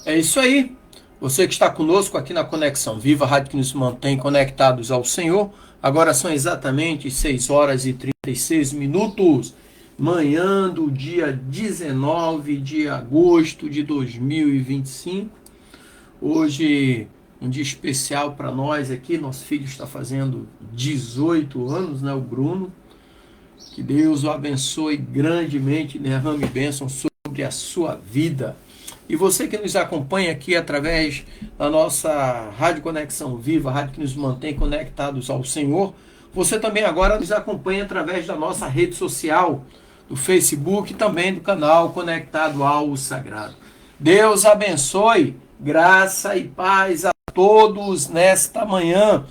É isso aí. Você que está conosco aqui na Conexão Viva, a rádio que nos mantém conectados ao Senhor. Agora são exatamente 6 horas e 36 minutos. Manhã do dia 19 de agosto de 2025. Hoje, um dia especial para nós aqui. Nosso filho está fazendo 18 anos, né? O Bruno. Que Deus o abençoe grandemente, derrame bênção sobre a sua vida. E você que nos acompanha aqui através da nossa Rádio Conexão Viva, a rádio que nos mantém conectados ao Senhor, você também agora nos acompanha através da nossa rede social, do Facebook e também do canal Conectado ao Sagrado. Deus abençoe, graça e paz a todos nesta manhã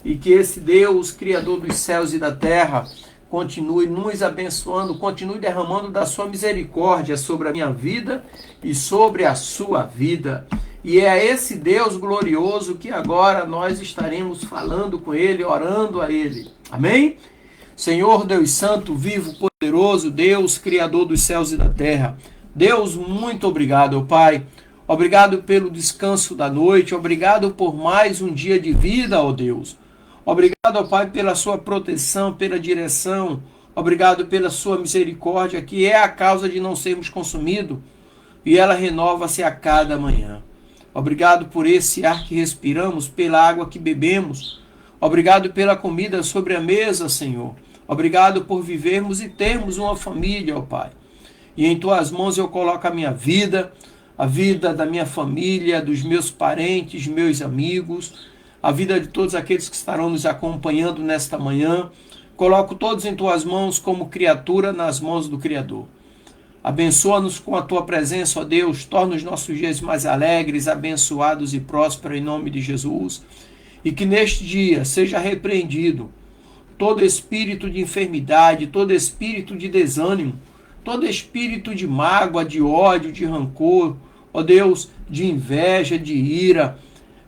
e que esse Deus, Criador dos céus e da terra, continue nos abençoando, continue derramando da sua misericórdia sobre a minha vida e sobre a sua vida. E é a esse Deus glorioso que agora nós estaremos falando com Ele, orando a Ele. Amém? Senhor Deus Santo, vivo, poderoso, Deus, Criador dos céus e da terra. Deus, muito obrigado, Pai. Obrigado pelo descanso da noite, obrigado por mais um dia de vida, ó Deus. Obrigado, ó Pai, pela sua proteção, pela direção. Obrigado pela sua misericórdia, que é a causa de não sermos consumidos. E ela renova-se a cada manhã. Obrigado por esse ar que respiramos, pela água que bebemos. Obrigado pela comida sobre a mesa, Senhor. Obrigado por vivermos e termos uma família, ó Pai. E em tuas mãos eu coloco a minha vida, a vida da minha família, dos meus parentes, meus amigos, a vida de todos aqueles que estarão nos acompanhando nesta manhã. Coloco todos em tuas mãos como criatura nas mãos do Criador. Abençoa-nos com a tua presença, ó Deus. Torna os nossos dias mais alegres, abençoados e prósperos em nome de Jesus. E que neste dia seja repreendido todo espírito de enfermidade, todo espírito de desânimo, todo espírito de mágoa, de ódio, de rancor, ó Deus, de inveja, de ira,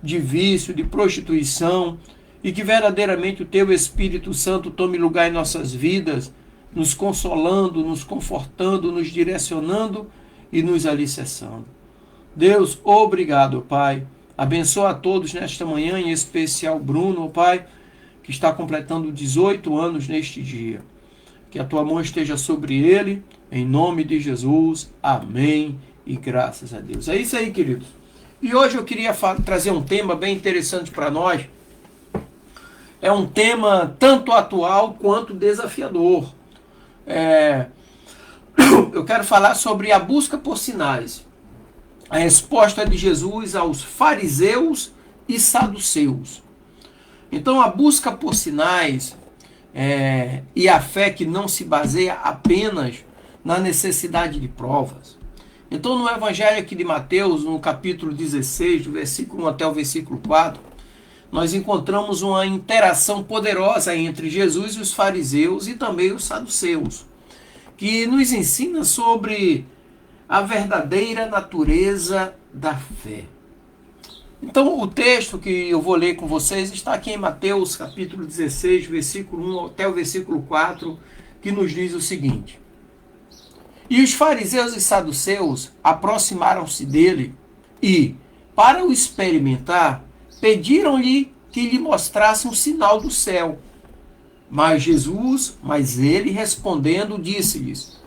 de vício, de prostituição, e que verdadeiramente o teu Espírito Santo tome lugar em nossas vidas, nos consolando, nos confortando, nos direcionando e nos alicerçando. Deus, obrigado, Pai. Abençoa a todos nesta manhã, em especial Bruno, Pai, que está completando 18 anos neste dia. Que a tua mão esteja sobre ele, em nome de Jesus. Amém e graças a Deus. É isso aí, queridos. E hoje eu queria trazer um tema bem interessante para nós. É um tema tanto atual quanto desafiador. Eu quero falar sobre a busca por sinais. A resposta de Jesus aos fariseus e saduceus. Então, a busca por sinais e a fé que não se baseia apenas na necessidade de provas. Então, no Evangelho aqui de Mateus, no capítulo 16, do versículo 1 até o versículo 4, nós encontramos uma interação poderosa entre Jesus e os fariseus e também os saduceus, que nos ensina sobre a verdadeira natureza da fé. Então, o texto que eu vou ler com vocês está aqui em Mateus, capítulo 16, versículo 1 até o versículo 4, que nos diz o seguinte: E os fariseus e saduceus aproximaram-se dele e, para o experimentar, pediram-lhe que lhe mostrasse um sinal do céu. Mas ele respondendo, disse-lhes: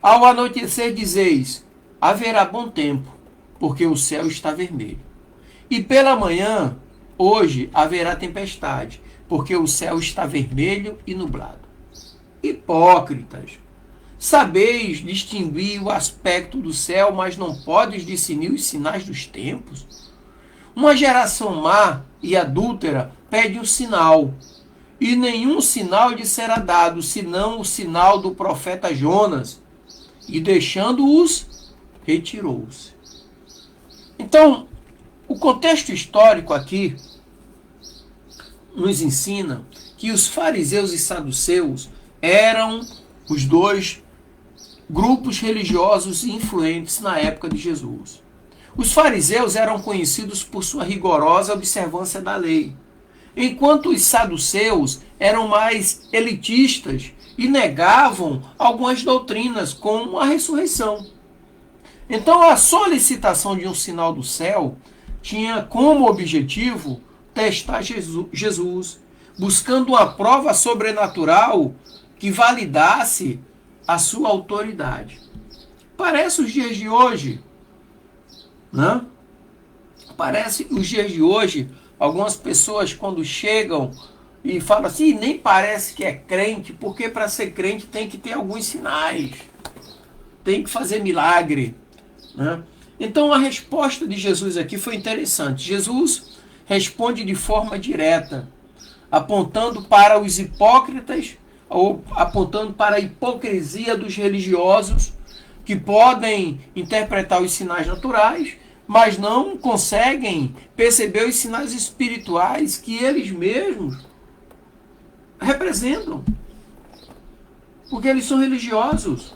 Ao anoitecer dizeis, haverá bom tempo, porque o céu está vermelho. E pela manhã, hoje, haverá tempestade, porque o céu está vermelho e nublado. Hipócritas, sabeis distinguir o aspecto do céu, mas não podes discernir os sinais dos tempos? Uma geração má e adúltera pede um sinal, e nenhum sinal lhe será dado, senão o sinal do profeta Jonas. E deixando-os, retirou-se. Então, o contexto histórico aqui nos ensina que os fariseus e saduceus eram os dois grupos religiosos influentes na época de Jesus. Os fariseus eram conhecidos por sua rigorosa observância da lei, enquanto os saduceus eram mais elitistas e negavam algumas doutrinas, como a ressurreição. Então a solicitação de um sinal do céu tinha como objetivo testar Jesus, buscando uma prova sobrenatural que validasse a sua autoridade. Parece os dias de hoje, né? Parece os dias de hoje, algumas pessoas quando chegam e falam assim, nem parece que é crente, porque para ser crente tem que ter alguns sinais, tem que fazer milagre, né? Então a resposta de Jesus aqui foi interessante. Jesus responde de forma direta, apontando para os hipócritas, ou apontando para a hipocrisia dos religiosos, que podem interpretar os sinais naturais, mas não conseguem perceber os sinais espirituais que eles mesmos representam. Porque eles são religiosos.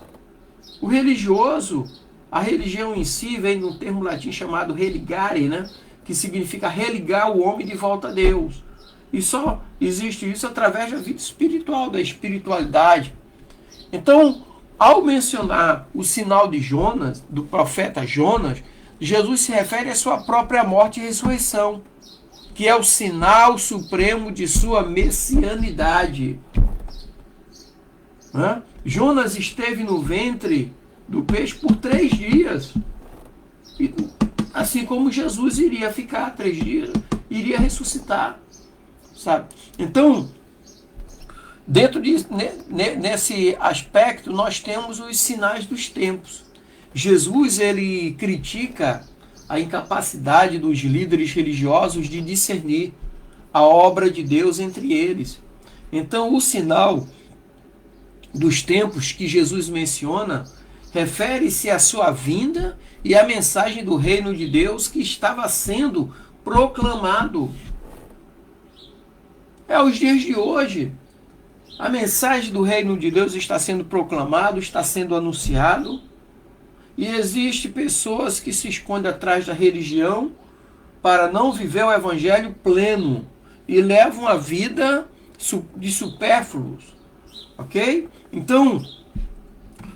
O religioso, a religião em si vem de um termo latim chamado religare, né? Que significa religar o homem de volta a Deus. E só existe isso através da vida espiritual, da espiritualidade. Então, ao mencionar o sinal de Jonas, do profeta Jonas, Jesus se refere à sua própria morte e ressurreição, que é o sinal supremo de sua messianidade. Jonas esteve no ventre do peixe por 3 dias. E, assim como Jesus iria ficar 3 dias, iria ressuscitar. Sabe? Então, dentro nesse aspecto, nós temos os sinais dos tempos. Jesus, ele critica a incapacidade dos líderes religiosos de discernir a obra de Deus entre eles. Então, o sinal dos tempos que Jesus menciona refere-se à sua vinda e à mensagem do reino de Deus que estava sendo proclamado. É os dias de hoje. A mensagem do reino de Deus está sendo proclamado, está sendo anunciado. E existem pessoas que se escondem atrás da religião para não viver o evangelho pleno e levam a vida de supérfluos. Ok? Então,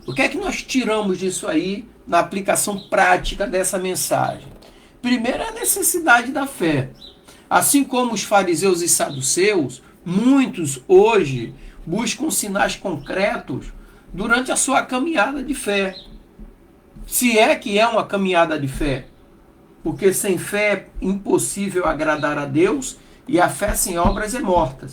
o que é que nós tiramos disso aí na aplicação prática dessa mensagem? Primeiro, é a necessidade da fé. Assim como os fariseus e saduceus, muitos hoje buscam sinais concretos durante a sua caminhada de fé. Se é que é uma caminhada de fé. Porque sem fé é impossível agradar a Deus e a fé sem obras é morta.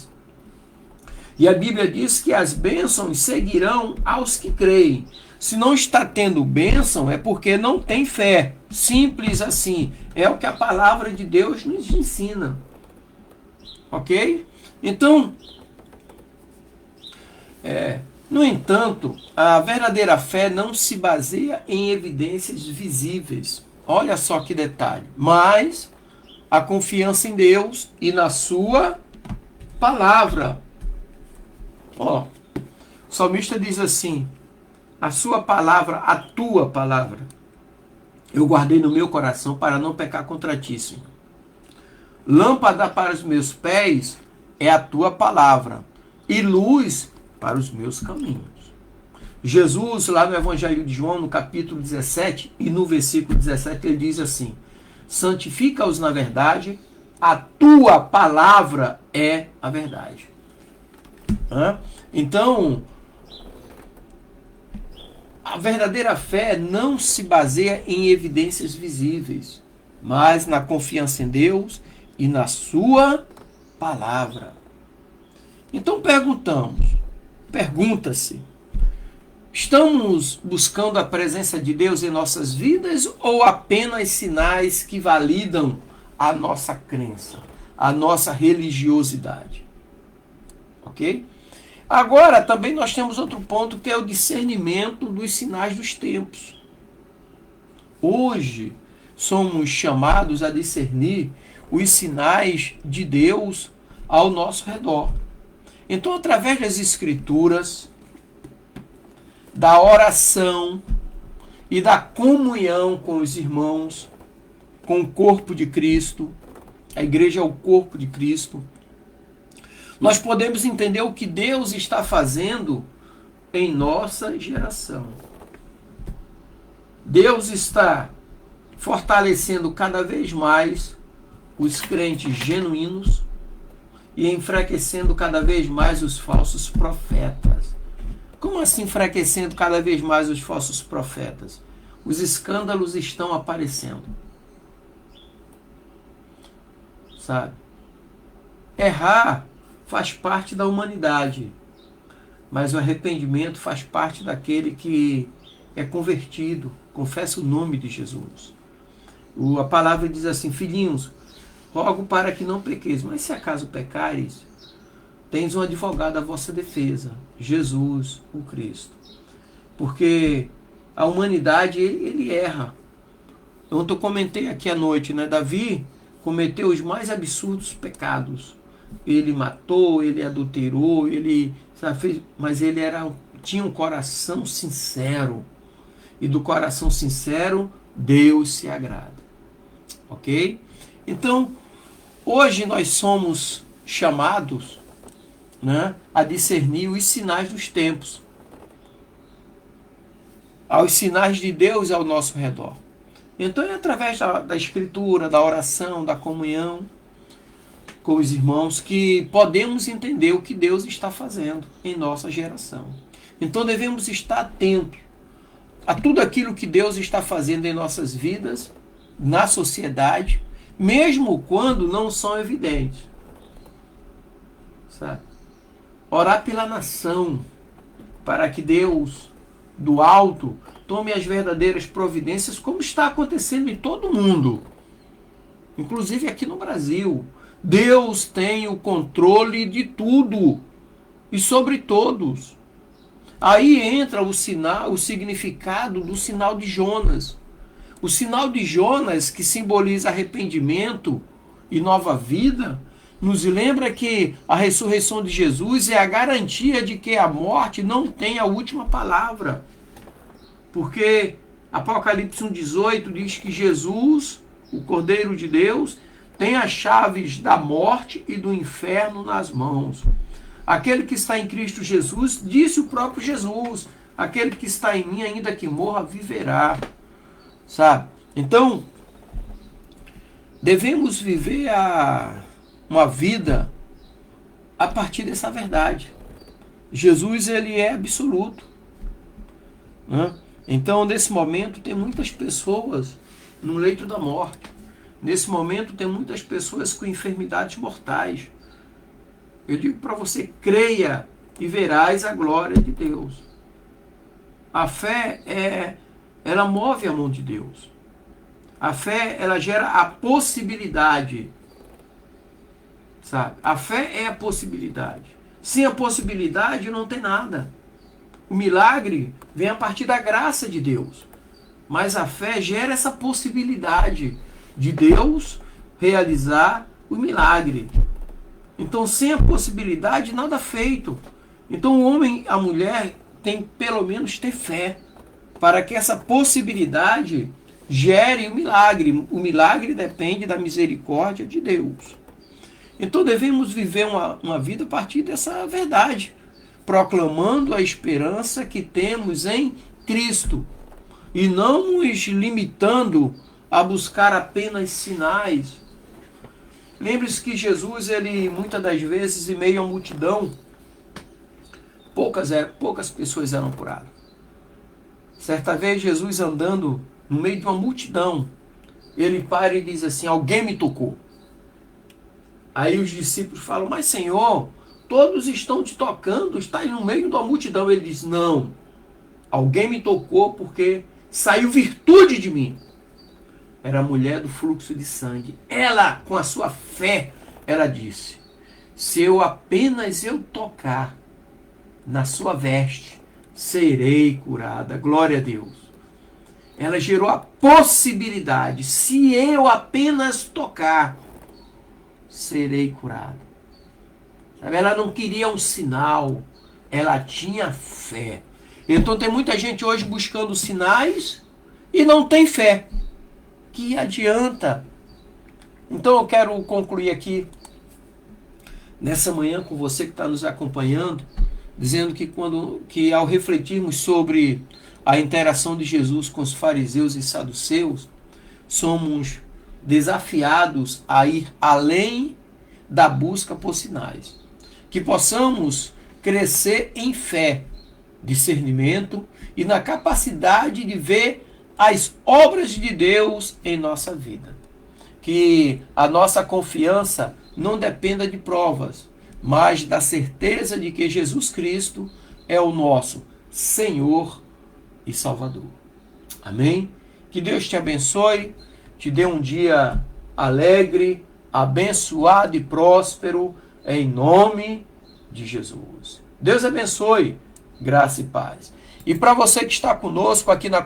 E a Bíblia diz que as bênçãos seguirão aos que creem. Se não está tendo bênção, é porque não tem fé. Simples assim. É o que a palavra de Deus nos ensina. Ok? Então, no entanto, a verdadeira fé não se baseia em evidências visíveis. Olha só que detalhe. Mas a confiança em Deus e na sua palavra. Ó, o salmista diz assim: a sua palavra, a tua palavra, eu guardei no meu coração para não pecar contra ti, Senhor. Lâmpada para os meus pés é a tua palavra e luz para os meus caminhos. Jesus, lá no Evangelho de João, no capítulo 17 e no versículo 17, ele diz assim: santifica-os na verdade, a tua palavra é a verdade. Então, a verdadeira fé não se baseia em evidências visíveis, mas na confiança em Deus e na sua palavra. Então pergunta-se, estamos buscando a presença de Deus em nossas vidas ou apenas sinais que validam a nossa crença, a nossa religiosidade? Ok? Agora, também nós temos outro ponto que é o discernimento dos sinais dos tempos. Hoje, somos chamados a discernir os sinais de Deus ao nosso redor. Então, através das Escrituras, da oração e da comunhão com os irmãos, com o corpo de Cristo, a igreja é o corpo de Cristo, nós podemos entender o que Deus está fazendo em nossa geração. Deus está fortalecendo cada vez mais os crentes genuínos e enfraquecendo cada vez mais os falsos profetas. Como assim enfraquecendo cada vez mais os falsos profetas? Os escândalos estão aparecendo. Sabe? Errar faz parte da humanidade, mas o arrependimento faz parte daquele que é convertido, confessa o nome de Jesus. A palavra diz assim: filhinhos, rogo para que não pequeis, mas se acaso pecares, tens um advogado à vossa defesa, Jesus, o Cristo. Porque a humanidade, ele erra. Ontem eu comentei aqui à noite, né? Davi cometeu os mais absurdos pecados. Ele matou, ele adulterou, ele, sabe, mas ele tinha um coração sincero. E do coração sincero, Deus se agrada. Ok? Então, hoje nós somos chamados, né, a discernir os sinais dos tempos. Aos sinais de Deus ao nosso redor. Então é através da escritura, da oração, da comunhão com os irmãos que podemos entender o que Deus está fazendo em nossa geração. Então devemos estar atentos a tudo aquilo que Deus está fazendo em nossas vidas, na sociedade, mesmo quando não são evidentes. Sabe? Orar pela nação, para que Deus, do alto, tome as verdadeiras providências, como está acontecendo em todo o mundo, inclusive aqui no Brasil. Deus tem o controle de tudo e sobre todos. Aí entra o significado do sinal de Jonas. O sinal de Jonas, que simboliza arrependimento e nova vida, nos lembra que a ressurreição de Jesus é a garantia de que a morte não tem a última palavra. Porque Apocalipse 1,18 diz que Jesus, o Cordeiro de Deus, tem as chaves da morte e do inferno nas mãos. Aquele que está em Cristo Jesus, disse o próprio Jesus, aquele que está em mim, ainda que morra, viverá. Sabe? Então, devemos viver uma vida a partir dessa verdade. Jesus, ele é absoluto. Né? Então, nesse momento, tem muitas pessoas no leito da morte. Nesse momento, tem muitas pessoas com enfermidades mortais. Eu digo para você, creia e verás a glória de Deus. A fé, ela move a mão de Deus. A fé, ela gera a possibilidade. Sabe? A fé é a possibilidade. Sem a possibilidade, não tem nada. O milagre vem a partir da graça de Deus. Mas a fé gera essa possibilidade de Deus realizar o milagre. Então, sem a possibilidade, nada feito. Então, o homem, a mulher, tem pelo menos ter fé para que essa possibilidade gere o milagre. O milagre depende da misericórdia de Deus. Então, devemos viver uma vida a partir dessa verdade, proclamando a esperança que temos em Cristo e não nos limitando a buscar apenas sinais. Lembre-se que Jesus, ele muitas das vezes, em meio à multidão, poucas pessoas eram curadas. Certa vez, Jesus andando no meio de uma multidão, ele para e diz assim: alguém me tocou. Aí os discípulos falam: mas Senhor, todos estão te tocando, está no meio de uma multidão. Ele diz: não, alguém me tocou porque saiu virtude de mim. Era a mulher do fluxo de sangue. Ela, com a sua fé, ela disse: se apenas eu tocar na sua veste, serei curada. Glória a Deus. Ela gerou a possibilidade: se eu apenas tocar, serei curada. Sabe? Ela não queria um sinal, ela tinha fé. Então tem muita gente hoje buscando sinais e não tem fé. Que adianta? Então eu quero concluir aqui nessa manhã com você que está nos acompanhando, dizendo que ao refletirmos sobre a interação de Jesus com os fariseus e saduceus, somos desafiados a ir além da busca por sinais. Que possamos crescer em fé, discernimento e na capacidade de ver as obras de Deus em nossa vida. Que a nossa confiança não dependa de provas, mas da certeza de que Jesus Cristo é o nosso Senhor e Salvador. Amém? Que Deus te abençoe, te dê um dia alegre, abençoado e próspero, em nome de Jesus. Deus abençoe, graça e paz. E para você que está conosco aqui na